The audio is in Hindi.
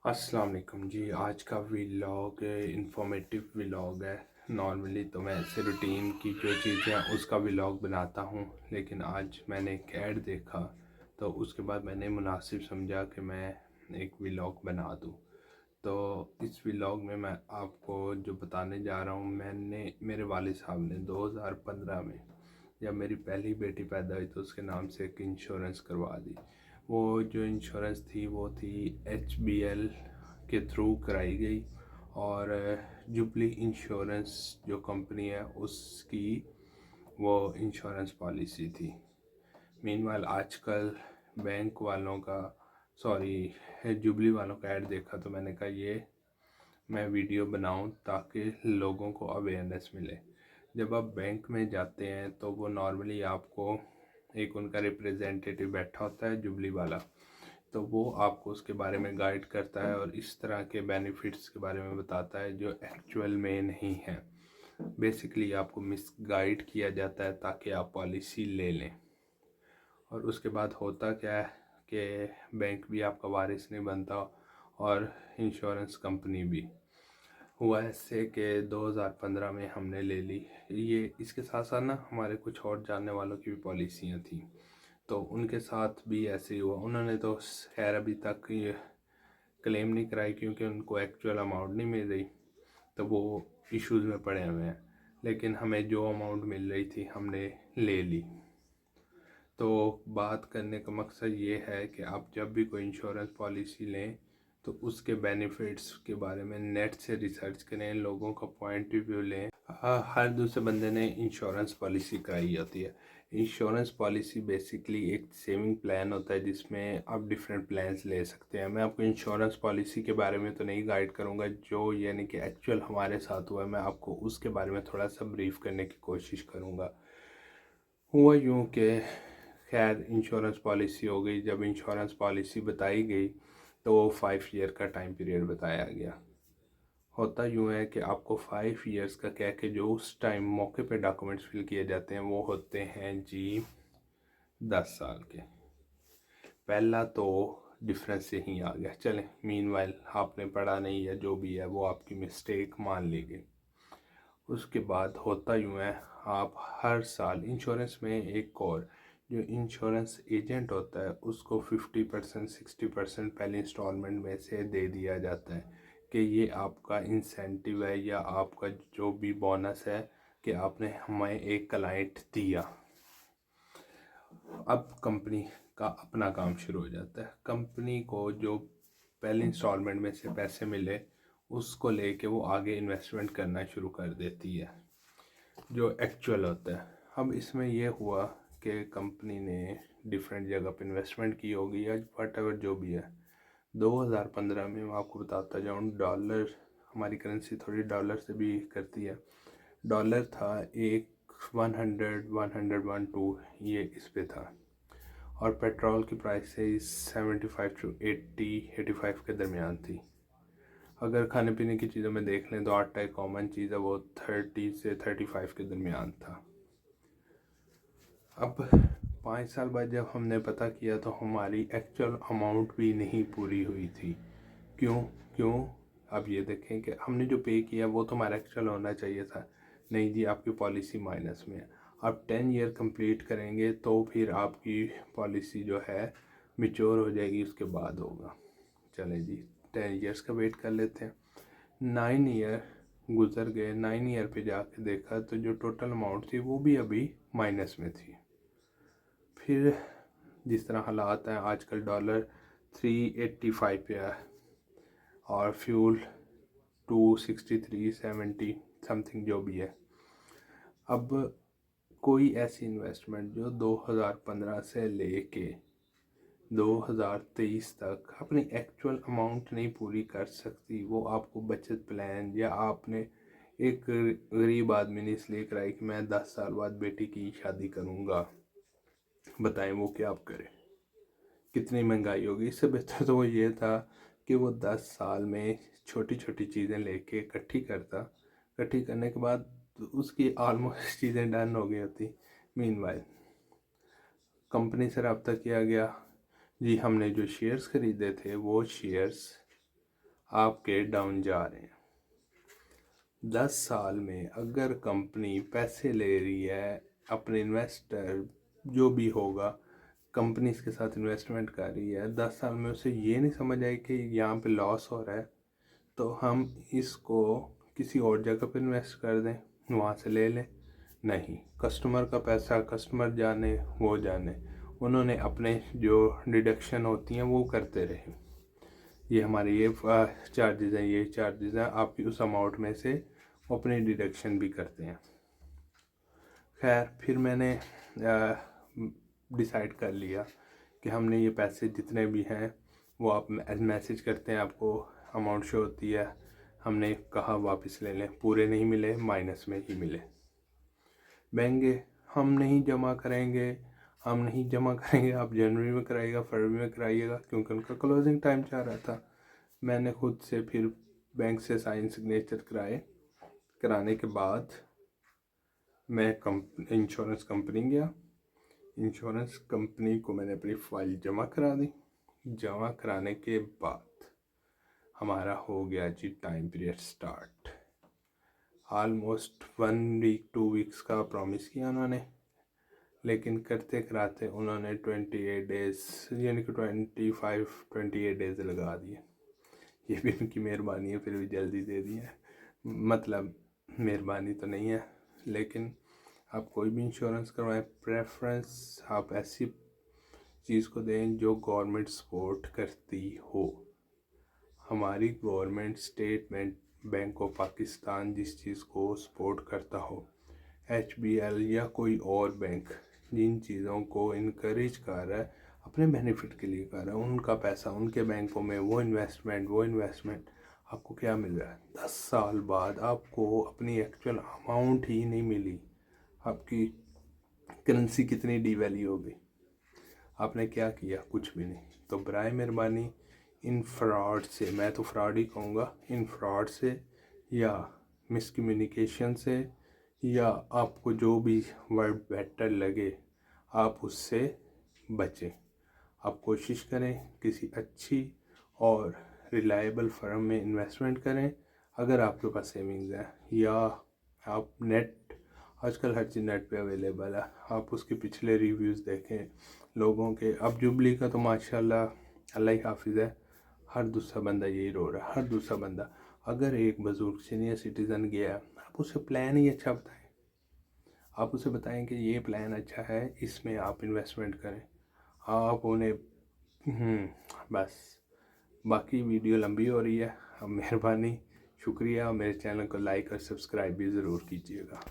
अस्सलाम वालेकुम जी। आज का व्लॉग इंफॉर्मेटिव व्लॉग है। नॉर्मली तो मैं ऐसे रूटीन की जो चीज़ें हैं उसका व्लॉग बनाता हूँ, लेकिन आज मैंने एक ऐड देखा तो उसके बाद मैंने मुनासिब समझा कि मैं एक व्लॉग बना दूँ। तो इस व्लॉग में मैं आपको जो बताने जा रहा हूँ, मैंने मेरे वालिद साहब ने 2015 में जब मेरी पहली बेटी पैदा हुई तो उसके नाम से एक इंश्योरेंस करवा दी। वो जो इंश्योरेंस थी वो थी HBL के थ्रू कराई गई, और जुबली इंश्योरेंस जो कंपनी है उसकी वो इंश्योरेंस पॉलिसी थी। मीनवाइल आजकल बैंक वालों का, सॉरी, जुबली वालों का ऐड देखा तो मैंने कहा ये मैं वीडियो बनाऊं ताकि लोगों को अवेयरनेस मिले। जब आप बैंक में जाते हैं तो वो नॉर्मली आपको एक उनका रिप्रेजेंटेटिव बैठा होता है जुबली वाला, तो वो आपको उसके बारे में गाइड करता है और इस तरह के बेनिफिट्स के बारे में बताता है जो एक्चुअल में नहीं है। बेसिकली आपको मिस गाइड किया जाता है ताकि आप पॉलिसी ले लें। और उसके बाद होता क्या है कि बैंक भी आपका वारिस नहीं बनता और इंश्योरेंस कंपनी भी। हुआ ऐसे कि 2015 में हमने ले ली ये। इसके साथ साथ ना हमारे कुछ और जानने वालों की भी पॉलिसियाँ थी, तो उनके साथ भी ऐसे ही हुआ। उन्होंने तो खैर अभी तक ये क्लेम नहीं कराई क्योंकि उनको एक्चुअल अमाउंट नहीं मिल रही, तो वो इश्यूज़ में पड़े हुए हैं। लेकिन हमें जो अमाउंट मिल रही थी हमने ले ली। तो बात करने का मकसद ये है कि आप जब भी कोई इंश्योरेंस पॉलिसी लें तो उसके बेनिफिट्स के बारे में नेट से रिसर्च करें, लोगों का पॉइंट ऑफ व्यू लें। हर दूसरे बंदे ने इंश्योरेंस पॉलिसी कराई होती है। इंश्योरेंस पॉलिसी बेसिकली एक सेविंग प्लान होता है जिसमें आप डिफरेंट प्लान्स ले सकते हैं। मैं आपको इंश्योरेंस पॉलिसी के बारे में तो नहीं गाइड करूंगा, जो यानी कि एक्चुअल हमारे साथ हुआ है मैं आपको उसके बारे में थोड़ा सा ब्रीफ करने की कोशिश करूंगा। हुआ यूँ कि खैर इंश्योरेंस पॉलिसी हो गई। जब इंश्योरेंस पॉलिसी बताई गई तो वो 5 ईयर का टाइम पीरियड बताया गया। होता यूँ है कि आपको 5 ईयर्स का कह के जो उस टाइम मौके पे डॉक्यूमेंट्स फिल किए जाते हैं वो होते हैं जी 10 साल के। पहला तो डिफरेंस यहीं आ गया। चलें, मीनवाइल आपने पढ़ा नहीं है, जो भी है वो आपकी मिस्टेक मान ली गई। उसके बाद होता यूँ है, आप हर साल इंश्योरेंस में एक और जो इंश्योरेंस एजेंट होता है उसको 50% 60% पहले इंस्टॉलमेंट में से दे दिया जाता है कि ये आपका इंसेंटिव है या आपका जो भी बोनस है कि आपने हमें एक क्लाइंट दिया। अब कंपनी का अपना काम शुरू हो जाता है। कंपनी को जो पहले इंस्टॉलमेंट में से पैसे मिले उसको लेके वो आगे इन्वेस्टमेंट करना शुरू कर देती है जो एक्चुअल होता है। अब इसमें यह हुआ कि कंपनी ने डिफरेंट जगह पर इन्वेस्टमेंट की होगी या वट एवर जो भी है। 2015 में मैं आपको बताता जाऊँ, डॉलर हमारी करेंसी थोड़ी डॉलर से भी करती है। डॉलर था एक 100 112 ये इस पे था, और पेट्रोल की प्राइस से 75 टू 80 85 के दरमियान थी। अगर खाने पीने की चीज़ों में देख लें तो आटा एक कॉमन चीज़ है, वो 30 से 35 के दरमियान था। अब 5 साल बाद जब हमने पता किया तो हमारी एक्चुअल अमाउंट भी नहीं पूरी हुई थी। क्यों क्यों अब ये देखें कि हमने जो पे किया वो तो हमारा एक्चुअल होना चाहिए था। नहीं जी, आपकी पॉलिसी माइनस में है। आप 10 ईयर कंप्लीट करेंगे तो फिर आपकी पॉलिसी जो है मिच्योर हो जाएगी, उसके बाद होगा। चलें जी, 10 ईयर्स का वेट कर लेते हैं। 9 ईयर गुजर गए। 9 ईयर पे जाके देखा तो जो टोटल अमाउंट थी वो भी अभी माइनस में थी। फिर जिस तरह हालात हैं आजकल, डॉलर 385 पे है और फ्यूल 263 70 समथिंग जो भी है। अब कोई ऐसी इन्वेस्टमेंट जो 2015 से लेके 2023 तक अपनी एक्चुअल अमाउंट नहीं पूरी कर सकती, वो आपको बचत प्लान या आपने एक गरीब आदमी ने इसलिए कराई कि मैं 10 साल बाद बेटी की शादी करूँगा, बताएं वो क्या आप करें, कितनी महंगाई होगी। इससे बेहतर तो वो ये था कि वो 10 साल में छोटी छोटी चीज़ें लेके इकट्ठी करता। इकट्ठी करने के बाद उसकी ऑलमोस्ट चीज़ें डन हो गई होती। मीनवाइल कंपनी से रब्ता किया गया जी, हमने जो शेयर्स ख़रीदे थे वो शेयर्स आपके डाउन जा रहे हैं। 10 साल में अगर कंपनी पैसे ले रही है, अपने इन्वेस्टर जो भी होगा कंपनीज के साथ इन्वेस्टमेंट कर रही है, 10 साल में उसे ये नहीं समझ आई कि यहाँ पे लॉस हो रहा है तो हम इसको किसी और जगह पे इन्वेस्ट कर दें, वहाँ से ले लें। नहीं, कस्टमर का पैसा कस्टमर जाने वो जाने, उन्होंने अपने जो डिडक्शन होती हैं वो करते रहे। ये हमारे ये चार्जेस हैं, ये चार्जेस हैं, आपकी उस अमाउंट में से अपनी डिडक्शन भी करते हैं। खैर, फिर मैंने डिसाइड कर लिया कि हमने ये पैसे जितने भी हैं वो आप मैसेज करते हैं, आपको अमाउंट शो होती है, हमने कहा वापस ले लें। पूरे नहीं मिले, माइनस में ही मिले। महंगे हम नहीं जमा करेंगे, हम नहीं जमा करेंगे, आप जनवरी में कराइएगा, फरवरी में कराइएगा, क्योंकि उनका क्लोजिंग टाइम चाह रहा था। मैंने खुद से फिर बैंक से साइन सिग्नेचर कराने के बाद मैं इंश्योरेंस कंपनी गया। इंश्योरेंस कंपनी को मैंने अपनी फाइल जमा करा दी। जमा कराने के बाद हमारा हो गया जी time period start. Almost 1 week 2 weeks का प्रॉमिस किया उन्होंने, लेकिन करते कराते उन्होंने 28 डेज़ यानी कि 28 डेज़ लगा दिए। ये भी उनकी मेहरबानी है, फिर भी जल्दी दे दी है। मतलब मेहरबानी तो नहीं है, लेकिन आप कोई भी इंश्योरेंस करवाएं, प्रेफरेंस आप ऐसी चीज़ को दें जो गवर्नमेंट सपोर्ट करती हो। हमारी government statement bank of Pakistan जिस चीज़ को सपोर्ट करता हो, HBL या कोई और बैंक जिन चीज़ों को इनकरेज कर रहा है, अपने बेनिफिट के लिए कर रहा है, उनका पैसा उनके बैंकों में वो इन्वेस्टमेंट आपको क्या मिल रहा है? 10 साल बाद आपको अपनी एक्चुअल अमाउंट ही नहीं मिली। आपकी करेंसी कितनी डीवैल्यू हो गई। आपने क्या किया? कुछ भी नहीं। तो बराए मेहरबानी इन फ्रॉड से, मैं तो फ्रॉड ही कहूँगा, इन फ्रॉड से या मिसकम्युनिकेशन से या आपको जो भी वर्ड बेटर लगे आप उससे बचें। आप कोशिश करें किसी अच्छी और रिलायबल फर्म में इन्वेस्टमेंट करें। अगर आपके पास सेविंग्स है या आप आजकल हर चीज़ नेट पे अवेलेबल है, आप उसके पिछले रिव्यूज़ देखें लोगों के। अब जुबली का तो माशाल्लाह अल्लाह ही हाफिज़ है, हर दूसरा बंदा यही रो रहा है, हर दूसरा बंदा। अगर एक बुजुर्ग सीनियर सिटीज़न गया, आप उसे प्लान ही अच्छा बताएं। आप उसे बताएं कि ये प्लान अच्छा है, इसमें आप इन्वेस्टमेंट करें। आप उन्हें बस। बाकी वीडियो लंबी हो रही है, अब मेहरबानी शुक्रिया। मेरे चैनल को लाइक और सब्सक्राइब भी ज़रूर कीजिएगा।